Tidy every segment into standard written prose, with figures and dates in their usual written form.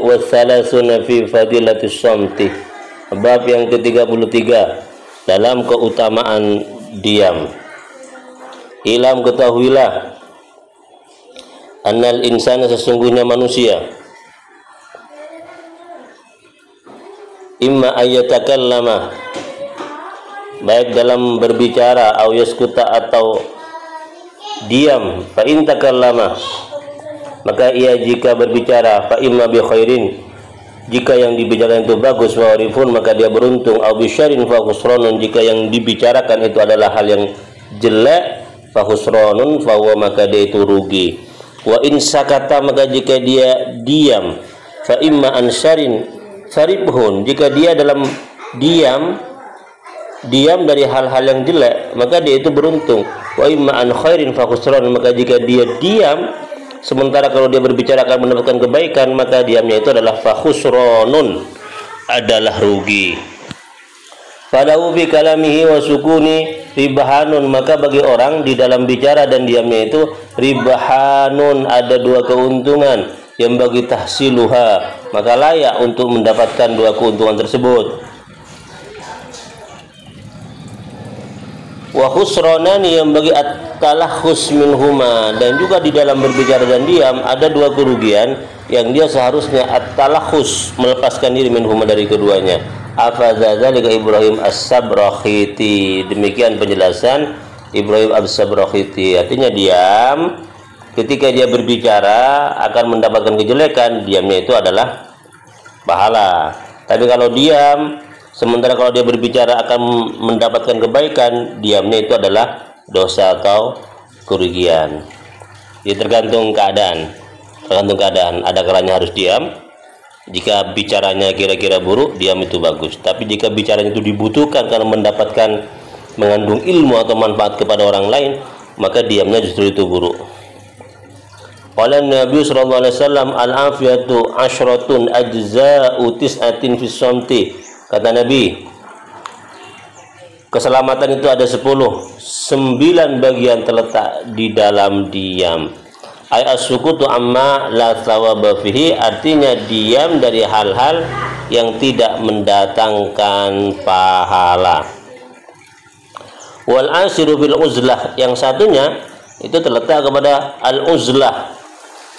Wasalasuna fi fadilatis somti. Bab yang ke-33 dalam keutamaan diam. Ilam, ketahuilah, annal insana, sesungguhnya manusia, imma ayyatakallama, baik dalam berbicara, au yaskuta, atau diam. Fa in takallama, maka ia jika berbicara, fa imma bi khairin, jika yang dibicarakan itu bagus, wa warifun, maka dia beruntung, au bi syarrin fa khusranun, jika yang dibicarakan itu adalah hal yang jelek, fa khusranun fa huwa, maka dia itu rugi. Wa in sakata, maka jika dia diam, fa imma an syarrin faribhun, jika dia dalam diam dari hal-hal yang jelek, maka dia itu beruntung. Wa imma an khairin fa khusranun, maka jika dia diam sementara kalau dia berbicara akan mendapatkan kebaikan, maka diamnya itu adalah fa khusranun, adalah rugi. Falahu bi kalamihi wa sukuni ribahanun, maka bagi orang di dalam bicara dan diamnya itu ribahanun, ada dua keuntungan. Yang bagi tahsiluha, maka layak untuk mendapatkan dua keuntungan tersebut. Wa khusranani, yang bagi at-talakhus minhuma, dan juga di dalam berbicara dan diam ada dua kerugian yang dia seharusnya at-talakhus, melepaskan diri minhuma, dari keduanya. Afadzalika Ibrahim As-Sabrakhiti, demikian penjelasan Ibrahim As-Sabrakhiti. Artinya diam ketika dia berbicara akan mendapatkan kejelekan, diamnya itu adalah pahala. Tapi kalau diam sementara kalau dia berbicara akan mendapatkan kebaikan, diamnya itu adalah dosa atau kerugian. Jadi tergantung keadaan. Ada kalanya harus diam. Jika bicaranya kira-kira buruk, diam itu bagus. Tapi jika bicaranya itu dibutuhkan karena mengandung ilmu atau manfaat kepada orang lain, maka diamnya justru itu buruk. Qala Nabi sallallahu alaihi wasallam, al-afiyatu asyratun ajza'u tis'atin fis somti. Kata Nabi, keselamatan itu ada 9 bagian terletak di dalam diam. Ay as-sukutu amma la thawaba fihi, artinya diam dari hal-hal yang tidak mendatangkan pahala. Wal asiru bil uzlah, yang satunya itu terletak kepada al-uzlah,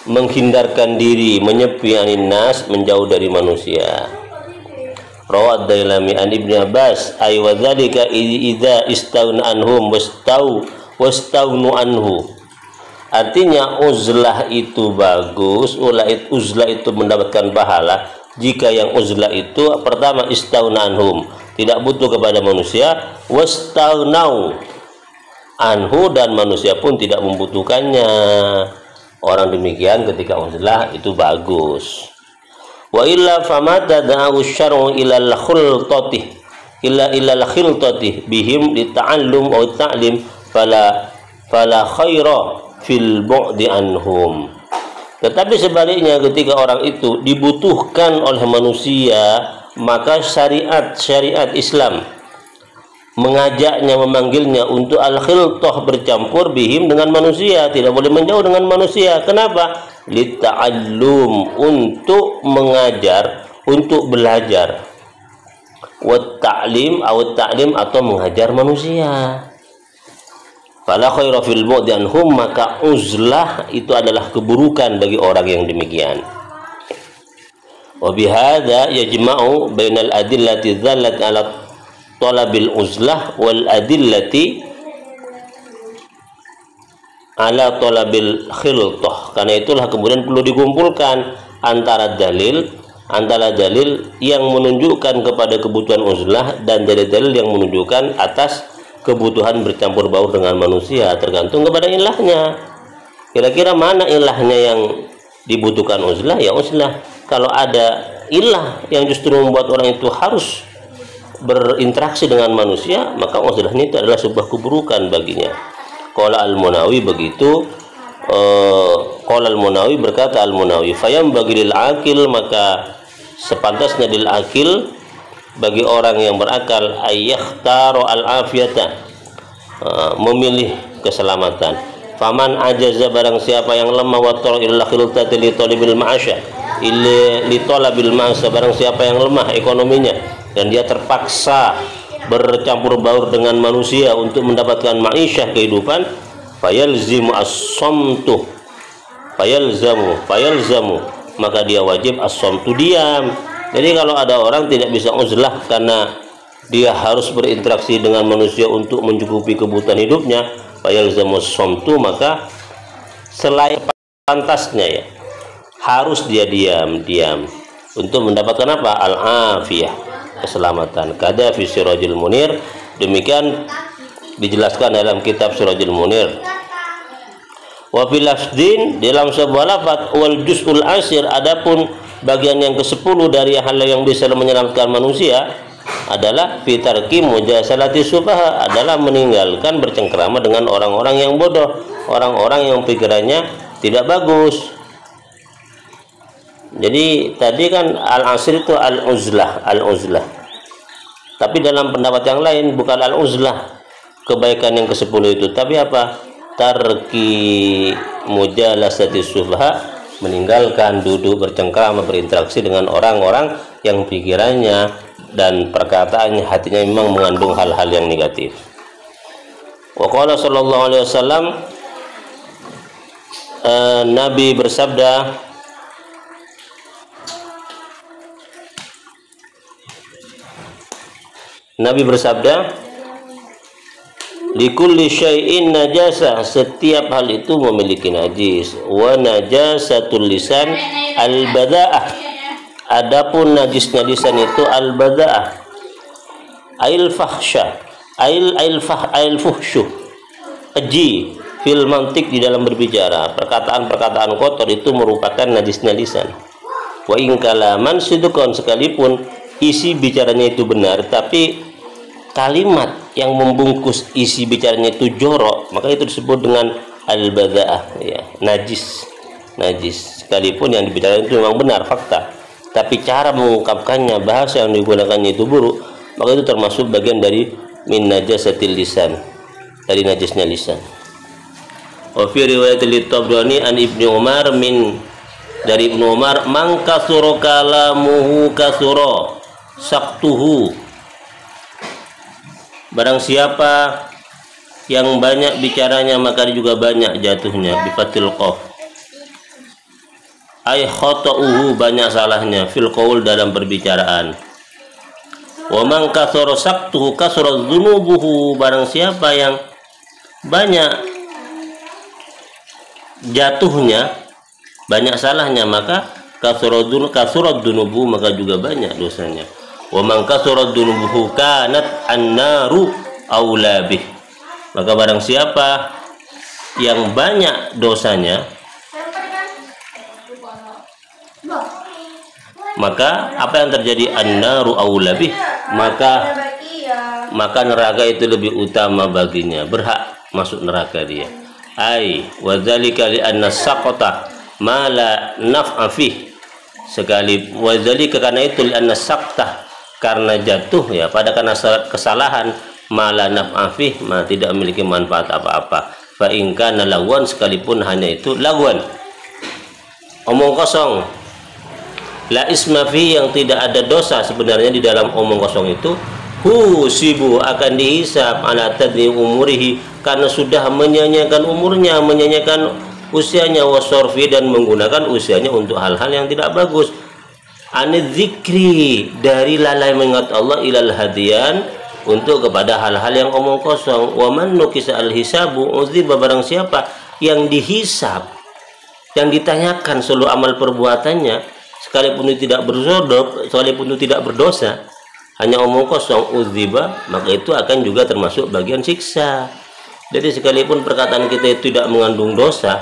menghindarkan diri, menyepi anin nas, menjauh dari manusia. Rawad Dailami an Ibnu Abbas, ay wa dzalika idza istaghna anhum wastawnu anhu. Artinya uzlah itu bagus, uzlah itu mendapatkan pahala jika yang uzlah itu pertama istaghna anhum, tidak butuh kepada manusia, wastagnau anhu, dan manusia pun tidak membutuhkannya. Orang demikian ketika uzlah itu bagus. Wa illa famata da'u syar'u ila al-khultati illa al-khiltati bihim li ta'allum aw ta'lim fala khaira fil bu'di anhum. Tetapi sebaliknya ketika orang itu dibutuhkan oleh manusia, maka syariat Islam mengajaknya, memanggilnya untuk al-khiltah, bercampur bihim dengan manusia, tidak boleh menjauh dengan manusia. Kenapa? Lita'allum, untuk mengajar, untuk belajar. Wa ta'lim atau mengajar manusia. Fala khaira fil bu'di anhum, maka uzlah itu adalah keburukan bagi orang yang demikian. Wa bihadza yajma'u bainal adillati dzallati ala talabil uzlah wal adillati ala talabil khiltah. Karena itulah kemudian perlu dikumpulkan antara dalil yang menunjukkan kepada kebutuhan uzlah dan dalil-dalil yang menunjukkan atas kebutuhan bercampur baur dengan manusia, tergantung kepada ilahnya. Kira-kira mana ilahnya yang dibutuhkan uzlah? Ya uzlah. Kalau ada ilah yang justru membuat orang itu harus berinteraksi dengan manusia, maka uzlah ini adalah sebuah keburukan baginya. Qala al-Munawi, begitu. Qala al-Munawi, berkata al-Munawi, fayam bagi lil akil, maka sepantasnya lil akil, bagi orang yang berakal, ayyakhtaro al-afiyata, memilih keselamatan, Faman ajaza barang siapa yang lemah wa ila khiltati li talibil ma'asya li talabil ma'asya barang siapa yang lemah ekonominya dan dia terpaksa bercampur baur dengan manusia untuk mendapatkan ma'isyah kehidupan, fayalzimu as-samtu fayalzamu maka dia wajib as-samtu diam. Jadi kalau ada orang tidak bisa uzlah karena dia harus berinteraksi dengan manusia untuk mencukupi kebutuhan hidupnya, fayalzamu as-samtu maka selain pantasnya ya harus dia diam untuk mendapatkan apa? Al-afiyah, keselamatan. Kada fi Sirajul Munir, demikian dijelaskan dalam kitab Sirajul Munir. Wa fil lafdin, dalam sebuah lafaz, wal juz'ul asir, adapun bagian yang ke-10 dari hal yang bisa menyelamatkan manusia adalah fitarki mujasalati subaha, adalah meninggalkan bercengkrama dengan orang-orang yang bodoh, orang-orang yang pikirannya tidak bagus. Jadi tadi kan al-asir itu al-uzlah. Tapi dalam pendapat yang lain bukan al-uzlah kebaikan yang ke-10 itu, tapi apa? Tarki mujalasati subha, meninggalkan duduk bercengkrama berinteraksi dengan orang-orang yang pikirannya dan perkataannya hatinya memang mengandung hal-hal yang negatif. Wa qala sallallahu alaihi wasallam, Nabi bersabda, likulli syai'in najasa, setiap hal itu memiliki najis. Wa najasatul lisan al-bada'ah, adapun najisnya lisan itu al-bada'ah, ail fahsya, ail fuhsyu, aji fil mantik, di dalam berbicara, perkataan-perkataan kotor itu merupakan najisnya lisan. Wa in kalaman sidqan, sekalipun isi bicaranya itu benar, tapi kalimat yang membungkus isi bicaranya itu jorok, maka itu disebut dengan al-bada'ah, ya, najis. Sekalipun yang dibicarakan itu memang benar, fakta, tapi cara mengungkapkannya, bahasa yang digunakannya itu buruk, maka itu termasuk bagian dari min najasatil lisan, dari najisnya lisan. Wa fi riwayat at-Tabrani an Ibnu Umar, dari Ibnu Umar, man kasura kalamuhu kasura saktuhu, barang siapa yang banyak bicaranya maka juga banyak jatuhnya, bifatil qaf, ay khata'uhu, banyak salahnya, fil qaul, dalam perbicaraan. Wa man katsara saktuhu kasara dzunubuhu, barang siapa yang banyak jatuhnya, banyak salahnya, maka kasara dzunubuhu, maka juga banyak dosanya. Wa man kasara dzunubuhu kanat an-naru aula bih, maka barang siapa yang banyak dosanya, maka apa yang terjadi? An-naru aula bih, maka neraka itu lebih utama baginya, berhak masuk neraka dia. Ai wa dzalika li anna saqata ma la naf'a fih, sekali wa dzalika, karena itu li anna saqta, karena jatuh ya pada karena kesalahan, mala naf'afih, tidak memiliki manfaat apa-apa. Fa in kana lagwan, sekalipun hanya itu lagwan, omong kosong, la isma fi, yang tidak ada dosa sebenarnya di dalam omong kosong itu, husibu, akan dihisab, ala tadni umurihi, karena sudah menyanyiakan umurnya, menyanyiakan usianya, wasorfi, dan menggunakan usianya untuk hal-hal yang tidak bagus. Anid zikri, dari lalai mengingat Allah, ilal hadian, untuk kepada hal-hal yang omong kosong. Wa man nukisa al hisabu udziba, barang siapa yang dihisab, yang ditanyakan seluruh amal perbuatannya, sekalipun itu tidak bersodok, sekalipun itu tidak berdosa, hanya omong kosong, udziba, maka itu akan juga termasuk bagian siksa. Jadi sekalipun perkataan kita itu tidak mengandung dosa,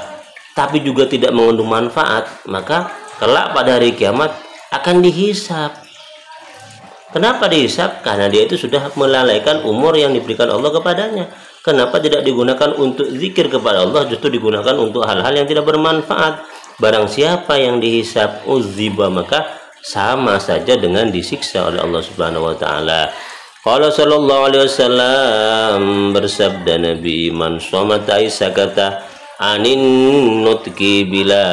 tapi juga tidak mengandung manfaat, maka kelak pada hari kiamat akan dihisab. Kenapa dihisab? Karena dia itu sudah melalaikan umur yang diberikan Allah kepadanya. Kenapa tidak digunakan untuk zikir kepada Allah, justru digunakan untuk hal-hal yang tidak bermanfaat? Barang siapa yang dihisab uziba, maka sama saja dengan disiksa oleh Allah Subhanahu wa taala. Qala sallallahu alaihi wasallam, bersabda Nabi, man somata sakata, anin nutki bila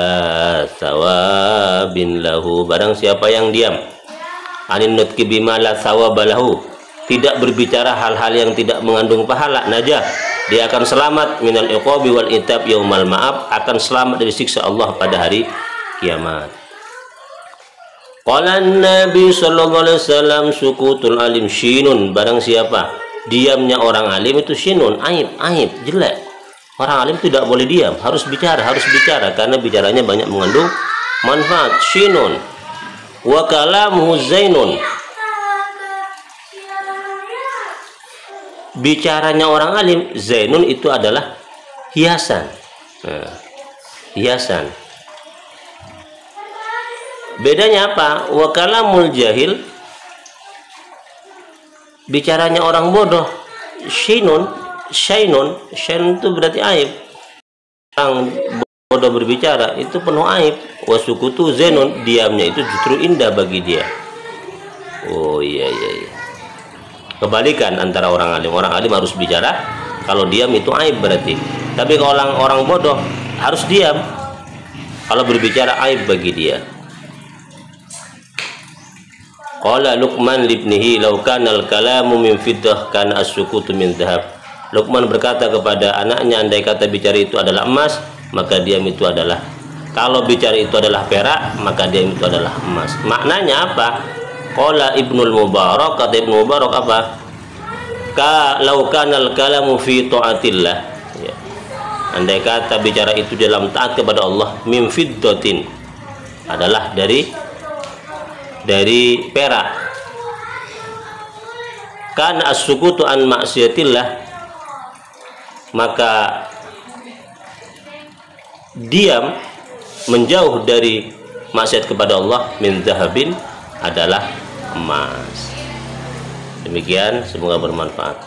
sawabin lahu, barang siapa yang diam anin nutki bima la sawabalahu, tidak berbicara hal-hal yang tidak mengandung pahala, najah, dia akan selamat minal iqabi wal itab yaumal ma'ab, akan selamat dari siksa Allah pada hari kiamat. Qala Nabi sallallahu alaihi wasallam sukutul alim shinun, barang siapa diamnya orang alim itu shinun, aib, jelek. Orang alim tidak boleh diam, harus bicara karena bicaranya banyak mengandung manfaat. Shinun wa kalamuhu zainun, bicaranya orang alim zainun itu adalah hiasan. Hiasan. Bedanya apa? Wa kalamul jahil, bicaranya orang bodoh shinun itu berarti aib. Orang bodoh berbicara itu penuh aib. Wasukutu zainun, diamnya itu justru indah bagi dia. Oh iya. Kebalikan antara orang alim harus bicara, kalau diam itu aib berarti. Tapi kalau orang bodoh harus diam, kalau berbicara aib bagi dia. Qala Luqman libnihi law kana al-kalamu min fiddah kana as-sukutu min dhahab. Luqman berkata kepada anaknya, andai kata bicara itu adalah emas, maka diam itu adalah, kalau bicara itu adalah perak, maka diam itu adalah emas. Maknanya apa? Qala Ibnul Mubarak, kata Ibnu Mubarak apa? Law kana al-kalamu fi ta'atillah, ya. Andai kata bicara itu dalam taat kepada Allah, min fiddatin, adalah dari perak, kan as-sukutu an maksiatillah, maka diam menjauh dari maksiat kepada Allah min zahabin adalah emas. Demikian, semoga bermanfaat.